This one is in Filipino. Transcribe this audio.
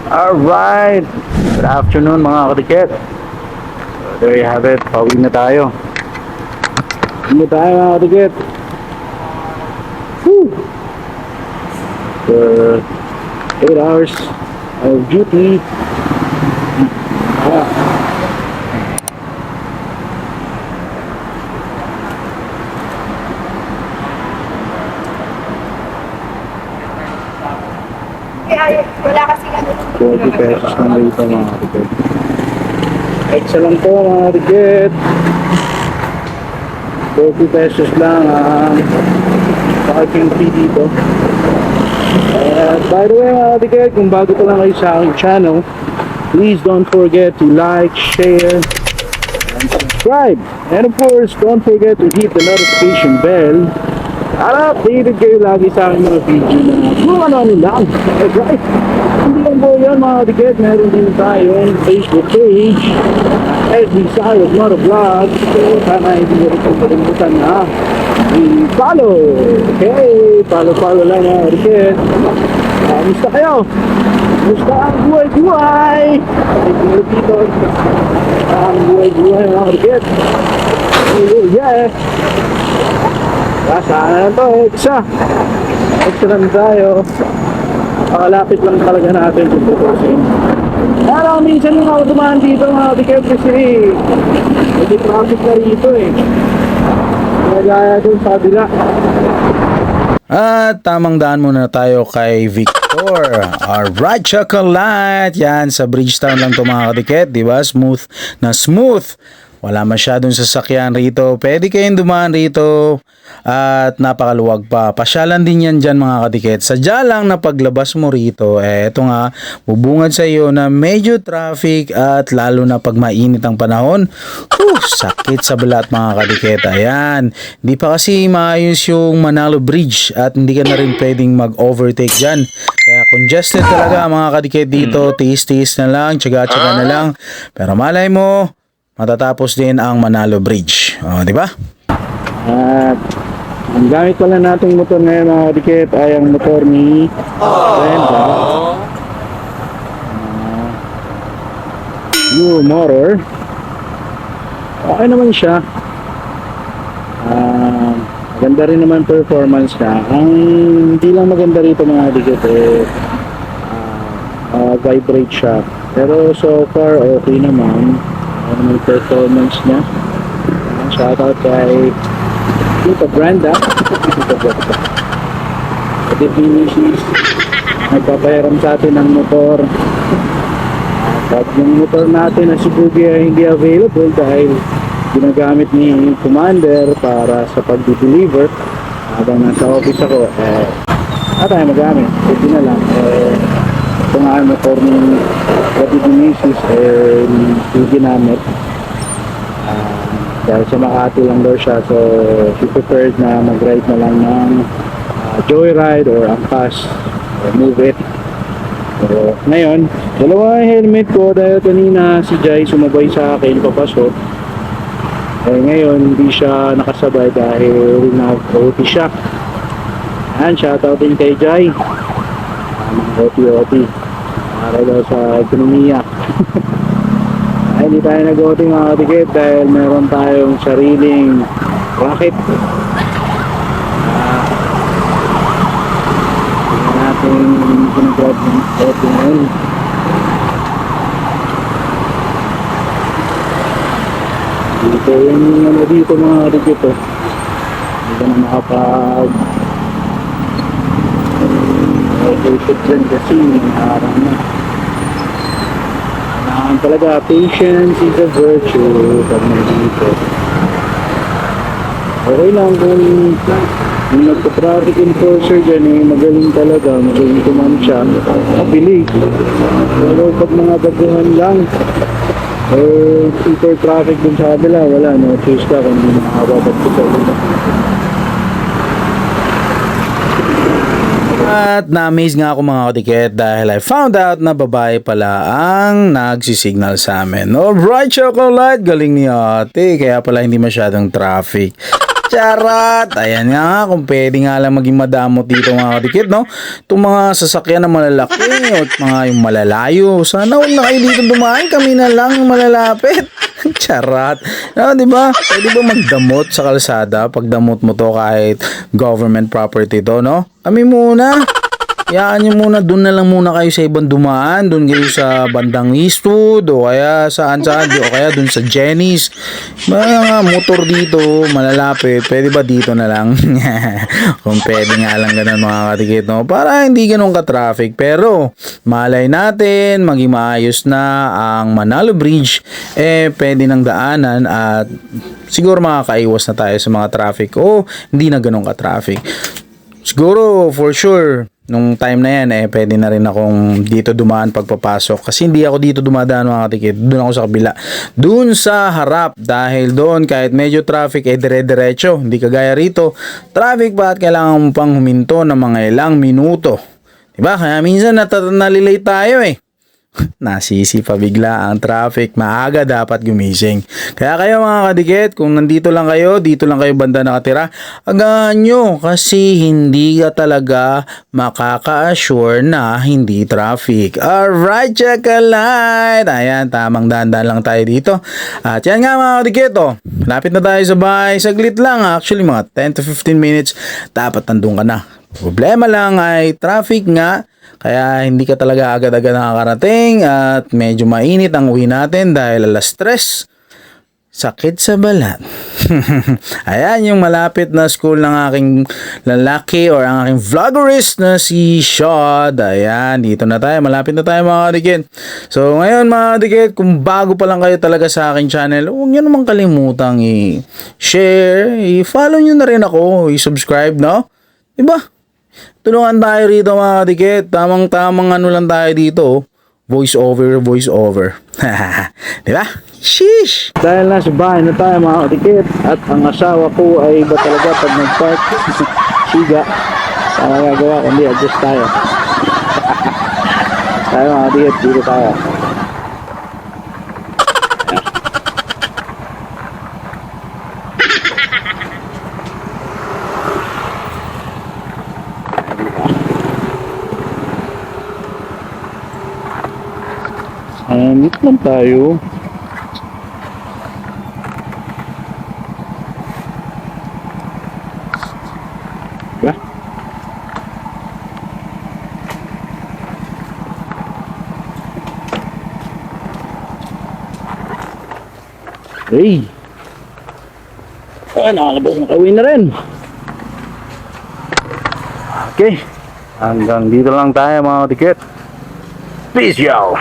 Alright, good afternoon mga kadikit. So, there you have it, pauwi na tayo. Pauwi na tayo mga kadikit. Woo! For 8 hours of duty. Ah. Wala kasi ano. 20 pesos na rito mga kadikit. Extra lang po mga kadikit. 40 pesos lang ang parking fee dito. By the way mga kadikit, kung bago pa lang kayo sa aking channel, please don't forget to like, share, and subscribe. And of course, don't forget to hit the notification bell para updated kayo lagi sa aking mga video na kung ano lang. Right? Hindi lang po yan mga kadikit, meron din tayong Facebook page, SB Sayos Motovlog. So sana hindi nyo rin kong kalimutan na i-follow. Okay, follow lang mga kadikit. Kamusta kayo? Kamusta ang buhay-buhay? Dito ang buhay-buhay mga kadikit. Yeah. Saan na to? Extra lang tayo. Pakalapit lang talaga natin kung tutusin. Pero minsan yung ako dumaan dito mga kadikit kasi hindi traffic na rito eh. Nagaya dun sa kabila. At tamang daan muna tayo kay Victor. Alright, chocolate. Yan, sa Bridgetown lang to mga kadikit, di ba? Smooth na smooth. Wala masyadong sasakyan rito. Pwede kayong dumaan rito. At napakaluwag pa. Pasyalan din yan dyan mga kadikit. Sadya lang na paglabas mo rito, eto nga, bubungad sa iyo na medyo traffic at lalo na pag mainit ang panahon. Sakit sa balat mga kadikit. Ayan. Hindi pa kasi maayos yung Manalo Bridge at hindi ka na rin pwedeng mag-overtake dyan. Kaya congested talaga mga kadikit dito. Tiis-tiis na lang, tsaga-tsaga na lang. Pero malay mo, matatapos din ang Manalo Bridge. O, di ba? At ang gamit pala nating motor ngayon mga kadikit ay ang motor ni Brenda. New motor. Okay naman siya. Maganda rin naman performance niya. Ang hindi lang maganda rito mga kadikit vibrate siya. Pero so far okay naman. Ano yung performance niya. Shoutout kay Tita Brenda. Ate Finishes nagpapayaram sa atin ng motor. At yung motor natin na si Boogie ay hindi available dahil ginagamit ni Commander para sa pag-deliver. Habang nasa office ako, tayo magamit. Pwede na lang. Ito nga ang motor ni Ate Finishes hindi ginamit. Dahil sa Makati lang daw siya, so she preferred na mag-ride na lang ng joyride or angkas or move it. So ngayon, dalawa helmet ko dahil kanina si Jai sumabay sa akin papasok. Ngayon hindi siya nakasabay dahil nag-OT siya. Ayan, shoutout din kay Jai. OT para daw sa ekonomiya. Ay, hindi tayo nag-OT mga kadikit dahil meron tayong sariling racket. Tingnan natin yung pinag-OT ngayon. Dito yung ano dito mga kadikit hindi ka na makapag ikot dyan kasi harang na. Talaga, patience is a virtue pag nandito. Okay lang kung nagpa-traffic enforcer dyan magaling talaga, magaling kumansya, mabilis. Pero pag mga baguhan lang super traffic dun sa kabila, wala, no choice ka kung hindi makakababad ko sa ulo. At na-amaze nga ako mga kadikit dahil I found out na babae pala ang nagsisignal sa amin. Alright, chocolate! Galing ni ate. Kaya pala hindi masyadong traffic. Charot! Ayan nga, kung pwede nga lang maging madamot dito mga kadikit, no? Itong mga sasakyan na malalaki at mga yung malalayo. Sana huwag na kayo dito dumaan, kami na lang yung malalapit. Charot. No, di ba? Pwede ba magdamot sa kalsada? Pagdamot mo to kahit government property to, no? Kami muna. Yaan nyo muna, doon na lang muna kayo sa ibang dumaan, doon kayo sa bandang Eastwood, o kaya saan, o kaya doon sa Jenny's. Mga motor dito, malalapit, pwede ba dito na lang? Kung pwede nga lang ganun mga katikit, no? Para hindi ganun ka-traffic, pero malay natin, maging maayos na ang Manalo Bridge, pwede nang daanan at siguro makakaiwas na tayo sa mga traffic o hindi na ganun ka-traffic. Siguro, for sure, nung time na yan, pwede na rin akong dito dumaan pagpapasok. Kasi hindi ako dito dumadaan mga katikit. Doon ako sa kabila. Doon sa harap. Dahil doon, kahit medyo traffic, dire-diretso. Hindi kagaya rito. Traffic ba at kailangan mo pang huminto ng mga ilang minuto. Diba? Kaya minsan nalilate tayo Nasisi pa bigla ang traffic. Maaga dapat gumising. Kaya kayo mga kadikit, kung nandito lang kayo, dito lang kayo banda nakatira, agahan nyo kasi hindi ka talaga makaka-assure na hindi traffic. Alright, check a light. Ayan, tamang dahan-dahan lang tayo dito. At yan nga mga kadikit, lapit na tayo sa bahay. Saglit lang, actually mga 10 to 15 minutes, dapat nandun ka na. Problema lang ay traffic nga. Kaya hindi ka talaga agad-agad nakakarating at medyo mainit ang uwi natin dahil alas 3. Sakit sa balat. Ayan yung malapit na school ng aking lalaki or ang aking vloggerist na si Shod. Ayan, dito na tayo. Malapit na tayo mga kadikit. So ngayon mga kadikit, kung bago pa lang kayo talaga sa aking channel, huwag nyo naman kalimutang i-share, i-follow nyo na rin ako, i-subscribe, no? Diba? Tulungan tayo rito mga kadikit. Tamang ano lang tayo dito. Voice over. Diba? Sheesh! Dahil nasa bahay na tayo mga kadikit at ang asawa ko ay iba talaga pag nag-park. Siga. Para gagawa kundi adjust tayo. Tayo mga kadikit, dito tayo. Dito lang tayo. Diba? Hey! Nakalabas na kawin na rin. Okay. Hanggang dito lang tayo mga tikit. Peace y'all!